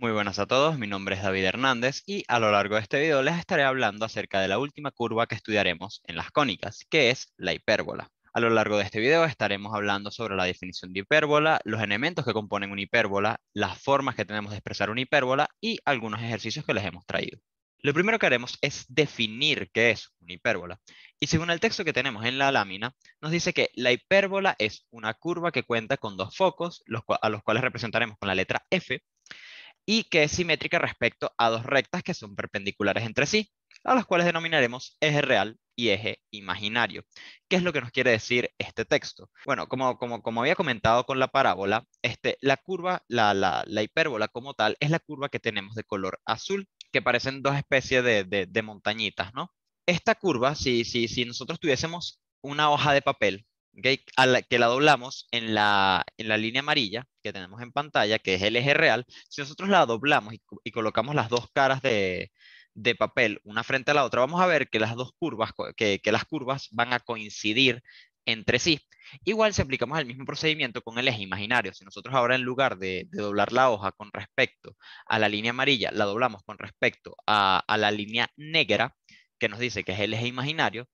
Muy buenas a todos, mi nombre es David Hernández y a lo largo de este video les estaré hablando acerca de la última curva que estudiaremos en las cónicas, que es la hipérbola. A lo largo de este video estaremos hablando sobre la definición de hipérbola, los elementos que componen una hipérbola, las formas que tenemos de expresar una hipérbola y algunos ejercicios que les hemos traído. Lo primero que haremos es definir qué es una hipérbola. Y según el texto que tenemos en la lámina, nos dice que la hipérbola es una curva que cuenta con dos focos, a los cuales representaremos con la letra F, y que es simétrica respecto a dos rectas que son perpendiculares entre sí, a las cuales denominaremos eje real y eje imaginario. ¿Qué es lo que nos quiere decir este texto? Bueno, como había comentado con la parábola, la curva, la hipérbola como tal, es la curva que tenemos de color azul, que parecen dos especies de montañitas, ¿no? Esta curva, si nosotros tuviésemos una hoja de papel, ¿ok? Que la doblamos en la línea amarilla que tenemos en pantalla, que es el eje real, si nosotros la doblamos y colocamos las dos caras de papel una frente a la otra, vamos a ver que las dos curvas, que las curvas van a coincidir entre sí. Igual si aplicamos el mismo procedimiento con el eje imaginario, si nosotros ahora en lugar de doblar la hoja con respecto a la línea amarilla, la doblamos con respecto a la línea negra, que nos dice que es el eje imaginario,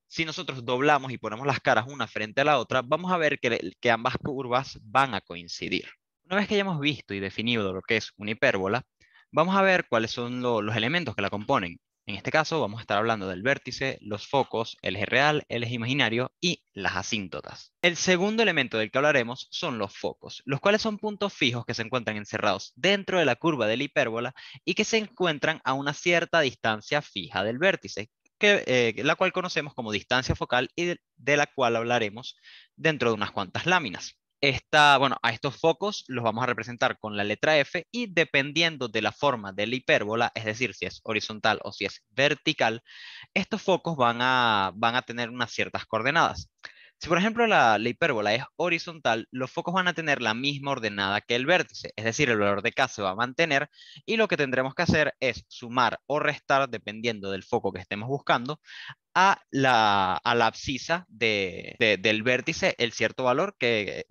si nosotros doblamos y ponemos las caras una frente a la otra, vamos a ver que ambas curvas van a coincidir. Una vez que hayamos visto y definido lo que es una hipérbola, vamos a ver cuáles son los elementos que la componen. En este caso vamos a estar hablando del vértice, los focos, el eje real, el eje imaginario y las asíntotas. El segundo elemento del que hablaremos son los focos, los cuales son puntos fijos que se encuentran encerrados dentro de la curva de la hipérbola y que se encuentran a una cierta distancia fija del vértice, la cual conocemos como distancia focal y de la cual hablaremos dentro de unas cuantas láminas. Bueno, a estos focos los vamos a representar con la letra F y dependiendo de la forma de la hipérbola, es decir, si es horizontal o si es vertical, estos focos van a tener unas ciertas coordenadas. Si por ejemplo la hipérbola es horizontal, los focos van a tener la misma ordenada que el vértice, es decir, el valor de K se va a mantener y lo que tendremos que hacer es sumar o restar, dependiendo del foco que estemos buscando, a la abscisa del vértice un cierto valor que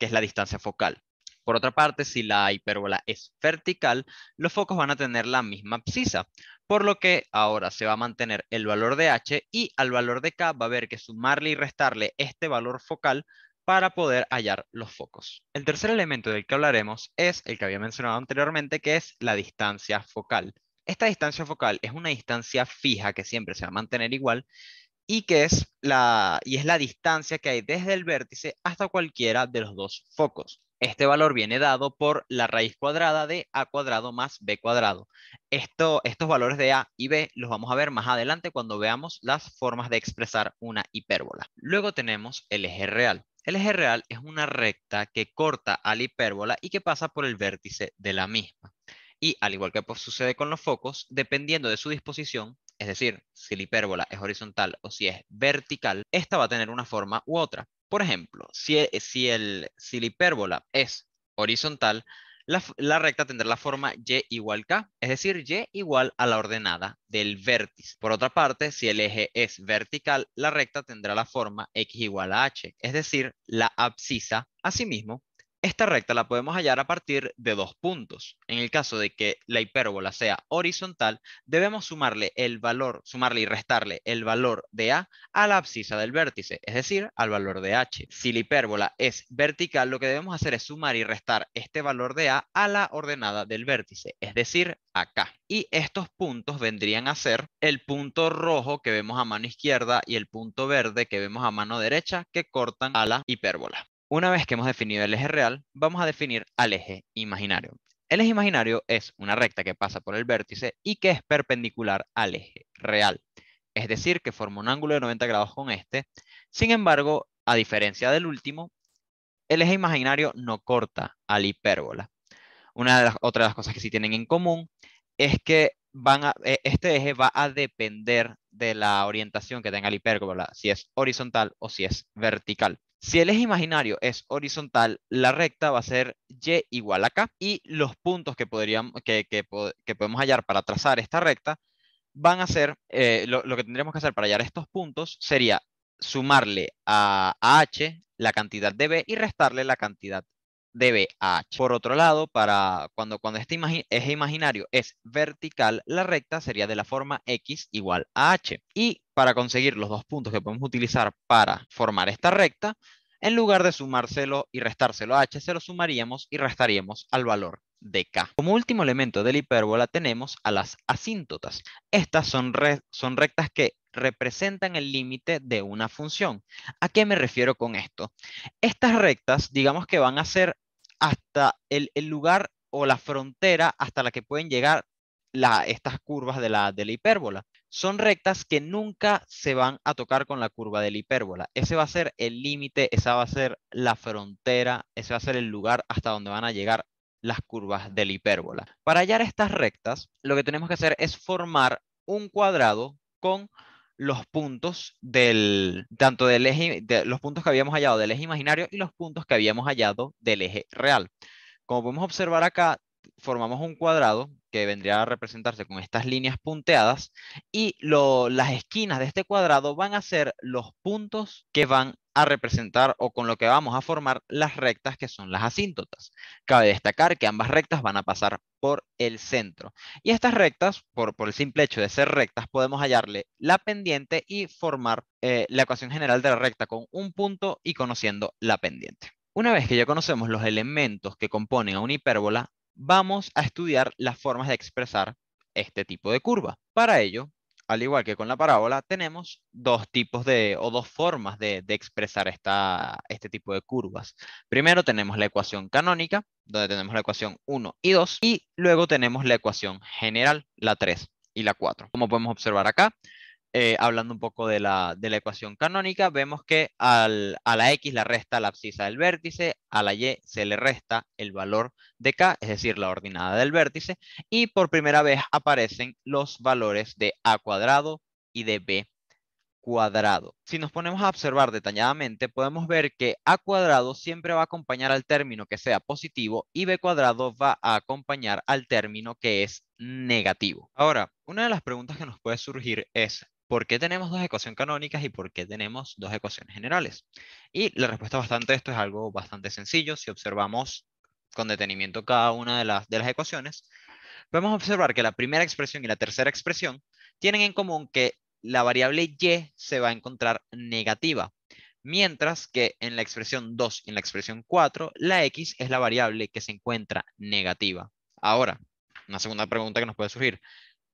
es la distancia focal. Por otra parte, si la hipérbola es vertical, los focos van a tener la misma abscisa, por lo que ahora se va a mantener el valor de h y al valor de k va a haber que sumarle y restarle este valor focal para poder hallar los focos. El tercer elemento del que hablaremos es el que había mencionado anteriormente, que es la distancia focal. Esta distancia focal es una distancia fija que siempre se va a mantener igual y es la distancia que hay desde el vértice hasta cualquiera de los dos focos. Este valor viene dado por la raíz cuadrada de a cuadrado más b cuadrado. Estos valores de a y b los vamos a ver más adelante cuando veamos las formas de expresar una hipérbola. Luego tenemos el eje real. El eje real es una recta que corta a la hipérbola y que pasa por el vértice de la misma. Y al igual que pues, sucede con los focos, dependiendo de su disposición, es decir, si la hipérbola es horizontal o si es vertical, esta va a tener una forma u otra. Por ejemplo, si la hipérbola es horizontal, la recta tendrá la forma y igual k, es decir, y igual a la ordenada del vértice. Por otra parte, si el eje es vertical, la recta tendrá la forma x igual a h, es decir, la abscisa. Asimismo, esta recta la podemos hallar a partir de dos puntos. En el caso de que la hipérbola sea horizontal, debemos sumarle y restarle el valor de a la abscisa del vértice, es decir, al valor de h. Si la hipérbola es vertical, lo que debemos hacer es sumar y restar este valor de a la ordenada del vértice, es decir, acá. Y estos puntos vendrían a ser el punto rojo que vemos a mano izquierda y el punto verde que vemos a mano derecha que cortan a la hipérbola. Una vez que hemos definido el eje real, vamos a definir al eje imaginario. El eje imaginario es una recta que pasa por el vértice y que es perpendicular al eje real. Es decir, que forma un ángulo de 90 grados con este. Sin embargo, a diferencia del último, el eje imaginario no corta a la hipérbola. Otra de las cosas que sí tienen en común es que este eje va a depender de la orientación que tenga la hipérbola, si es horizontal o si es vertical. Si el eje imaginario es horizontal, la recta va a ser y igual a k y los puntos que podemos hallar para trazar esta recta van a ser, lo que tendríamos que hacer para hallar estos puntos sería sumarle a h la cantidad de b y restarle la cantidad de B a H. Por otro lado, cuando este eje imaginario es vertical, la recta sería de la forma X igual a H. Y para conseguir los dos puntos que podemos utilizar para formar esta recta, en lugar de sumárselo y restárselo a H, se lo sumaríamos y restaríamos al valor de K. Como último elemento de la hipérbola tenemos a las asíntotas. Estas son rectas que representan el límite de una función. ¿A qué me refiero con esto? Estas rectas, digamos que van a ser hasta el lugar o la frontera hasta la que pueden llegar estas curvas de la hipérbola. Son rectas que nunca se van a tocar con la curva de la hipérbola. Ese va a ser el límite, esa va a ser la frontera, ese va a ser el lugar hasta donde van a llegar las curvas de la hipérbola. Para hallar estas rectas, lo que tenemos que hacer es formar un cuadrado con los puntos tanto del eje, los puntos que habíamos hallado del eje imaginario y los puntos que habíamos hallado del eje real. Como podemos observar acá, formamos un cuadrado que vendría a representarse con estas líneas punteadas y las esquinas de este cuadrado van a ser los puntos que van a representar o con lo que vamos a formar las rectas que son las asíntotas. Cabe destacar que ambas rectas van a pasar por el centro. Y estas rectas, por el simple hecho de ser rectas, podemos hallarle la pendiente y formar la ecuación general de la recta con un punto y conociendo la pendiente. Una vez que ya conocemos los elementos que componen a una hipérbola, vamos a estudiar las formas de expresar este tipo de curva. Para ello, al igual que con la parábola, tenemos dos tipos o dos formas de expresar este tipo de curvas. Primero tenemos la ecuación canónica, donde tenemos la ecuación 1 y 2, y luego tenemos la ecuación general, la 3 y la 4. Como podemos observar acá, hablando un poco de la ecuación canónica, vemos que a la X le resta la abscisa del vértice, a la Y se le resta el valor de K, es decir, la ordinada del vértice, y por primera vez aparecen los valores de A cuadrado y de B cuadrado. Si nos ponemos a observar detalladamente, podemos ver que A cuadrado siempre va a acompañar al término que sea positivo y B cuadrado va a acompañar al término que es negativo. Ahora, una de las preguntas que nos puede surgir es, ¿por qué tenemos dos ecuaciones canónicas y por qué tenemos dos ecuaciones generales? Y la respuesta bastante a esto es algo bastante sencillo. Si observamos con detenimiento cada una de las ecuaciones, podemos observar que la primera expresión y la tercera expresión tienen en común que la variable y se va a encontrar negativa, mientras que en la expresión 2 y en la expresión 4, la x es la variable que se encuentra negativa. Ahora, una segunda pregunta que nos puede surgir,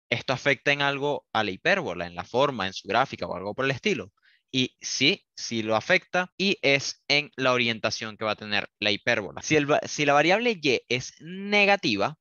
¿esto afecta en algo a la hipérbola, en la forma, en su gráfica o algo por el estilo? Y sí, sí lo afecta y es en la orientación que va a tener la hipérbola. Si la variable y es negativa,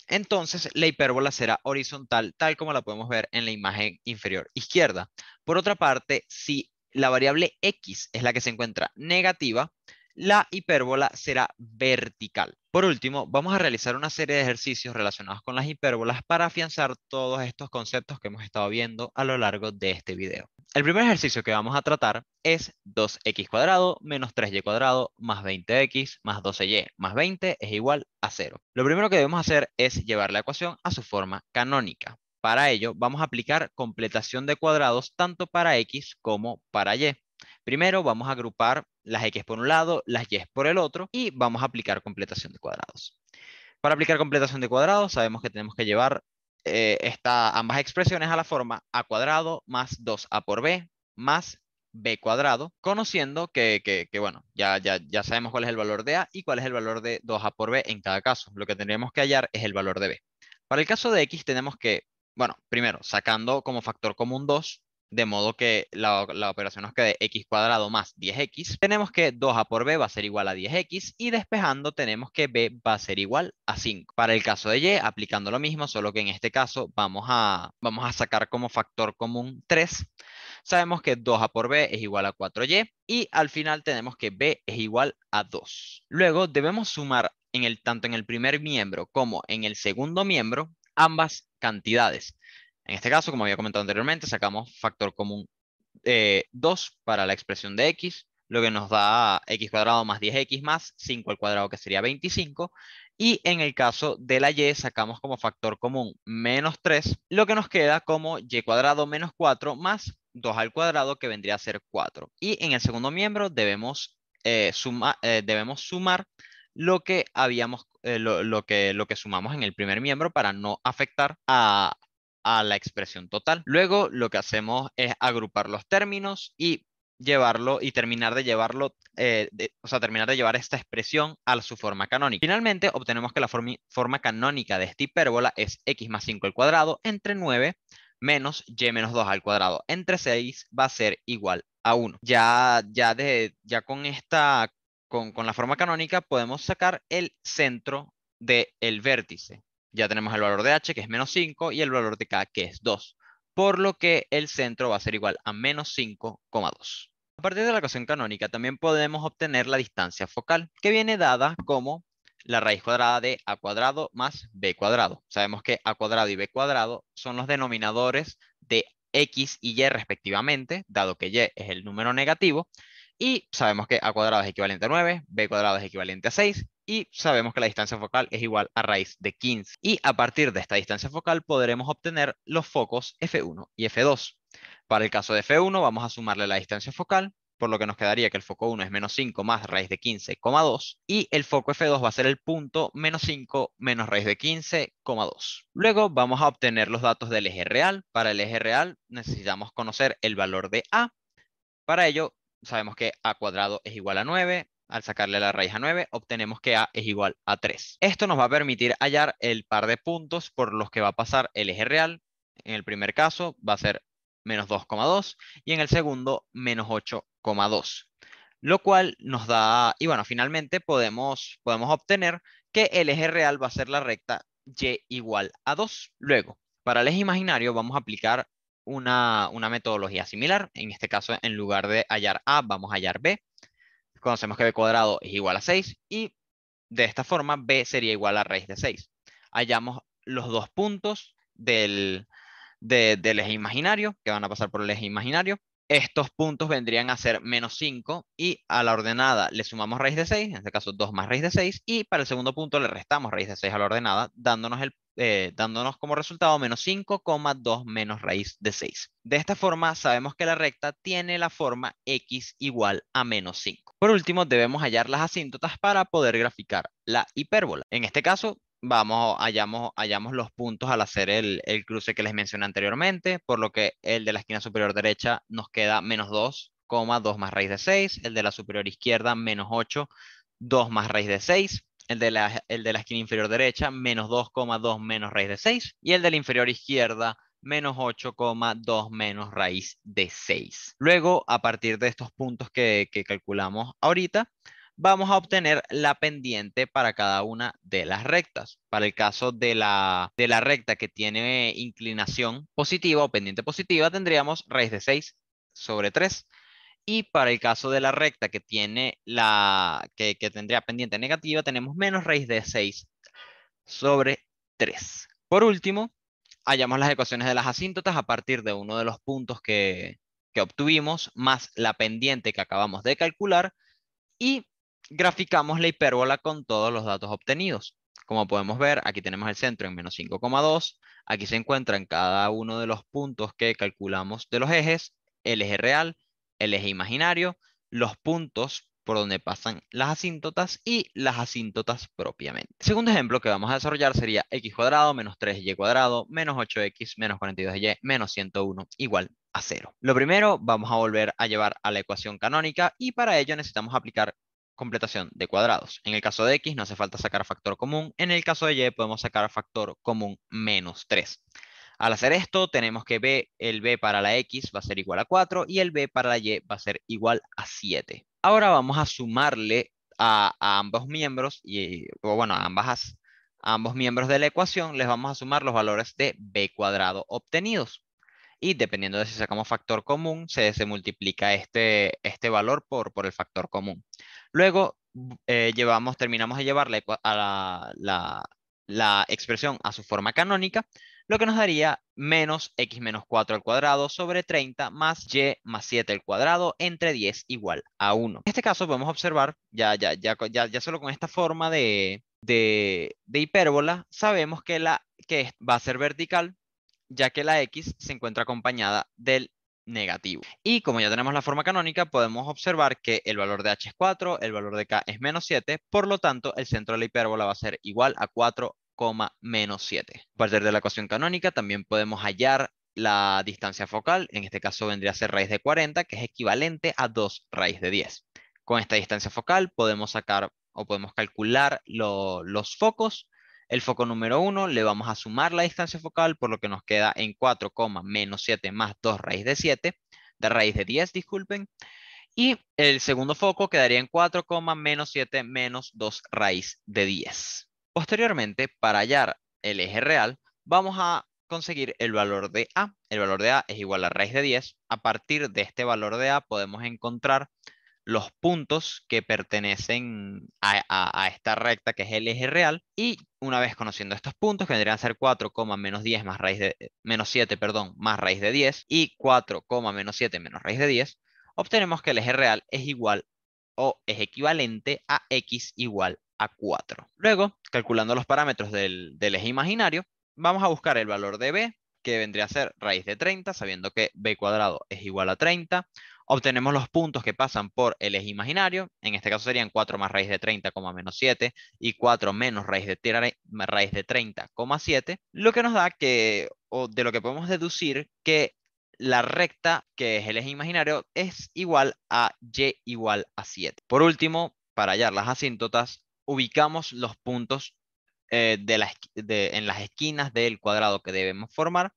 entonces la hipérbola será horizontal, tal como la podemos ver en la imagen inferior izquierda. Por otra parte, si la variable x es la que se encuentra negativa, la hipérbola será vertical. Por último, vamos a realizar una serie de ejercicios relacionados con las hipérbolas para afianzar todos estos conceptos que hemos estado viendo a lo largo de este video. El primer ejercicio que vamos a tratar es 2x cuadrado menos 3y cuadrado más 20x más 12y más 20 es igual a 0. Lo primero que debemos hacer es llevar la ecuación a su forma canónica. Para ello, vamos a aplicar completación de cuadrados tanto para x como para y. Primero vamos a agrupar las x por un lado, las y por el otro y vamos a aplicar completación de cuadrados. Para aplicar completación de cuadrados sabemos que tenemos que llevar ambas expresiones a la forma a cuadrado más 2a por b más b cuadrado, conociendo bueno, ya sabemos cuál es el valor de a y cuál es el valor de 2a por b en cada caso. Lo que tendríamos que hallar es el valor de b. Para el caso de x tenemos que, bueno, primero sacando como factor común 2, de modo que la operación nos quede x cuadrado más 10x. Tenemos que 2a por b va a ser igual a 10x y despejando tenemos que b va a ser igual a 5. Para el caso de y, aplicando lo mismo, solo que en este caso vamos a sacar como factor común 3. Sabemos que 2a por b es igual a 4y y al final tenemos que b es igual a 2. Luego debemos sumar tanto en el primer miembro como en el segundo miembro ambas cantidades. En este caso, como había comentado anteriormente, sacamos factor común 2 para la expresión de x, lo que nos da x cuadrado más 10x más 5 al cuadrado, que sería 25. Y en el caso de la y, sacamos como factor común menos 3, lo que nos queda como y cuadrado menos 4 más 2 al cuadrado, que vendría a ser 4. Y en el segundo miembro debemos sumar lo que habíamos, lo que sumamos en el primer miembro para no afectar a la expresión total. Luego lo que hacemos es agrupar los términos y llevarlo y terminar de llevarlo, o sea, terminar de llevar esta expresión a su forma canónica. Finalmente, obtenemos que la forma canónica de esta hipérbola es x más 5 al cuadrado entre 9 menos y menos 2 al cuadrado entre 6 va a ser igual a 1. Ya con esta, con la forma canónica podemos sacar el centro del vértice. Ya tenemos el valor de h, que es menos 5, y el valor de k, que es 2. Por lo que el centro va a ser igual a menos 5,2. A partir de la ecuación canónica también podemos obtener la distancia focal, que viene dada como la raíz cuadrada de a cuadrado más b cuadrado. Sabemos que a cuadrado y b cuadrado son los denominadores de x y y respectivamente, dado que y es el número negativo, y sabemos que a cuadrado es equivalente a 9, b cuadrado es equivalente a 6, y sabemos que la distancia focal es igual a raíz de 15. Y a partir de esta distancia focal podremos obtener los focos F1 y F2. Para el caso de F1 vamos a sumarle la distancia focal, por lo que nos quedaría que el foco 1 es menos 5 más raíz de 15,2 y el foco F2 va a ser el punto menos 5 menos raíz de 15,2. Luego vamos a obtener los datos del eje real. Para el eje real necesitamos conocer el valor de A. Para ello sabemos que A cuadrado es igual a 9. Al sacarle la raíz a 9, obtenemos que A es igual a 3. Esto nos va a permitir hallar el par de puntos por los que va a pasar el eje real. En el primer caso va a ser menos 2,2 y en el segundo menos 8,2. Lo cual nos da, y bueno, finalmente podemos obtener que el eje real va a ser la recta y igual a 2. Luego, para el eje imaginario vamos a aplicar una metodología similar. En este caso, en lugar de hallar A, vamos a hallar B. Conocemos que B cuadrado es igual a 6 y de esta forma B sería igual a raíz de 6. Hallamos los dos puntos del eje imaginario, que van a pasar por el eje imaginario. Estos puntos vendrían a ser menos 5 y a la ordenada le sumamos raíz de 6, en este caso 2 más raíz de 6, y para el segundo punto le restamos raíz de 6 a la ordenada, dándonos como resultado menos 5,2 menos raíz de 6. De esta forma sabemos que la recta tiene la forma x igual a menos 5. Por último, debemos hallar las asíntotas para poder graficar la hipérbola. En este caso, hallamos los puntos al hacer el cruce que les mencioné anteriormente, por lo que el de la esquina superior derecha nos queda menos 2,2 más raíz de 6, el de la superior izquierda menos 8, 2 más raíz de 6, el de la esquina inferior derecha menos 2,2 menos raíz de 6 y el de la inferior izquierda menos 8,2 menos raíz de 6. Luego, a partir de estos puntos que calculamos ahorita, vamos a obtener la pendiente para cada una de las rectas. Para el caso de la recta que tiene inclinación positiva o pendiente positiva, tendríamos raíz de 6 sobre 3. Y para el caso de la recta que tiene que tendría pendiente negativa, tenemos menos raíz de 6 sobre 3. Por último, hallamos las ecuaciones de las asíntotas a partir de uno de los puntos que obtuvimos, más la pendiente que acabamos de calcular, y graficamos la hipérbola con todos los datos obtenidos. Como podemos ver, aquí tenemos el centro en menos 5,2. Aquí se encuentran cada uno de los puntos que calculamos de los ejes, el eje real, el eje imaginario, los puntos por donde pasan las asíntotas y las asíntotas propiamente. El segundo ejemplo que vamos a desarrollar sería x cuadrado menos 3y cuadrado menos 8x menos 42y menos 101 igual a 0. Lo primero, vamos a volver a llevar a la ecuación canónica y para ello necesitamos aplicar completación de cuadrados. En el caso de x no hace falta sacar factor común, en el caso de y podemos sacar factor común menos 3. Al hacer esto tenemos que el b para la x va a ser igual a 4 y el b para la y va a ser igual a 7. Ahora vamos a sumarle a ambos miembros, o bueno, a ambos miembros de la ecuación les vamos a sumar los valores de b cuadrado obtenidos. Y dependiendo de si sacamos factor común, se multiplica este valor por el factor común. Luego terminamos de llevar la expresión a su forma canónica, lo que nos daría menos x menos 4 al cuadrado sobre 30 más y más 7 al cuadrado entre 10 igual a 1. En este caso podemos observar, ya solo con esta forma de hipérbola, sabemos que va a ser vertical, ya que la x se encuentra acompañada del negativo. Y como ya tenemos la forma canónica, podemos observar que el valor de h es 4, el valor de k es menos 7, por lo tanto, el centro de la hipérbola va a ser igual a 4, menos 7. A partir de la ecuación canónica, también podemos hallar la distancia focal, en este caso vendría a ser raíz de 40, que es equivalente a 2 raíz de 10. Con esta distancia focal podemos sacar o podemos calcular los focos. El foco número 1 le vamos a sumar la distancia focal, por lo que nos queda en 4, menos 7 más 2 raíz de 7, de raíz de 10, disculpen. Y el segundo foco quedaría en 4, menos 7 menos 2 raíz de 10. Posteriormente, para hallar el eje real, vamos a conseguir el valor de A. El valor de A es igual a raíz de 10. A partir de este valor de A podemos encontrar los puntos que pertenecen a esta recta que es el eje real, y una vez conociendo estos puntos, que vendrían a ser 4, menos 10 más raíz de menos 7, perdón, más raíz de 10 y 4, menos 7 menos raíz de 10, obtenemos que el eje real es igual o es equivalente a x igual a 4. Luego, calculando los parámetros del eje imaginario, vamos a buscar el valor de b, que vendría a ser raíz de 30, sabiendo que b cuadrado es igual a 30. Obtenemos los puntos que pasan por el eje imaginario. En este caso serían 4 más raíz de 30, menos 7 y 4 menos raíz de 30, 7, lo que nos da que, o de lo que podemos deducir, que la recta, que es el eje imaginario, es igual a y igual a 7. Por último, para hallar las asíntotas, ubicamos los puntos en las esquinas del cuadrado que debemos formar,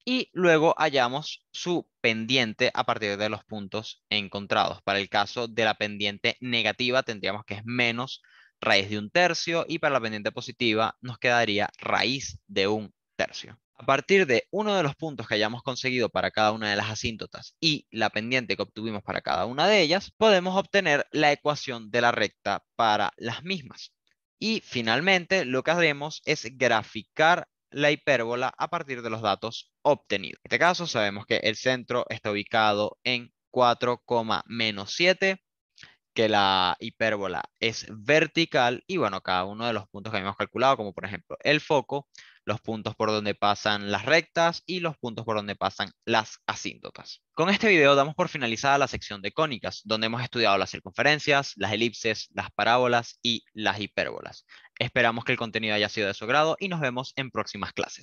y luego hallamos su pendiente a partir de los puntos encontrados. Para el caso de la pendiente negativa tendríamos que es menos raíz de 1/3, y para la pendiente positiva nos quedaría raíz de 1/3. A partir de uno de los puntos que hayamos conseguido para cada una de las asíntotas y la pendiente que obtuvimos para cada una de ellas, podemos obtener la ecuación de la recta para las mismas. Y finalmente, lo que haremos es graficar la hipérbola a partir de los datos obtenidos. En este caso, sabemos que el centro está ubicado en 4, menos 7, que la hipérbola es vertical, y bueno, cada uno de los puntos que habíamos calculado, como por ejemplo el foco, los puntos por donde pasan las rectas y los puntos por donde pasan las asíntotas. Con este video damos por finalizada la sección de cónicas, donde hemos estudiado las circunferencias, las elipses, las parábolas y las hipérbolas. Esperamos que el contenido haya sido de su agrado y nos vemos en próximas clases.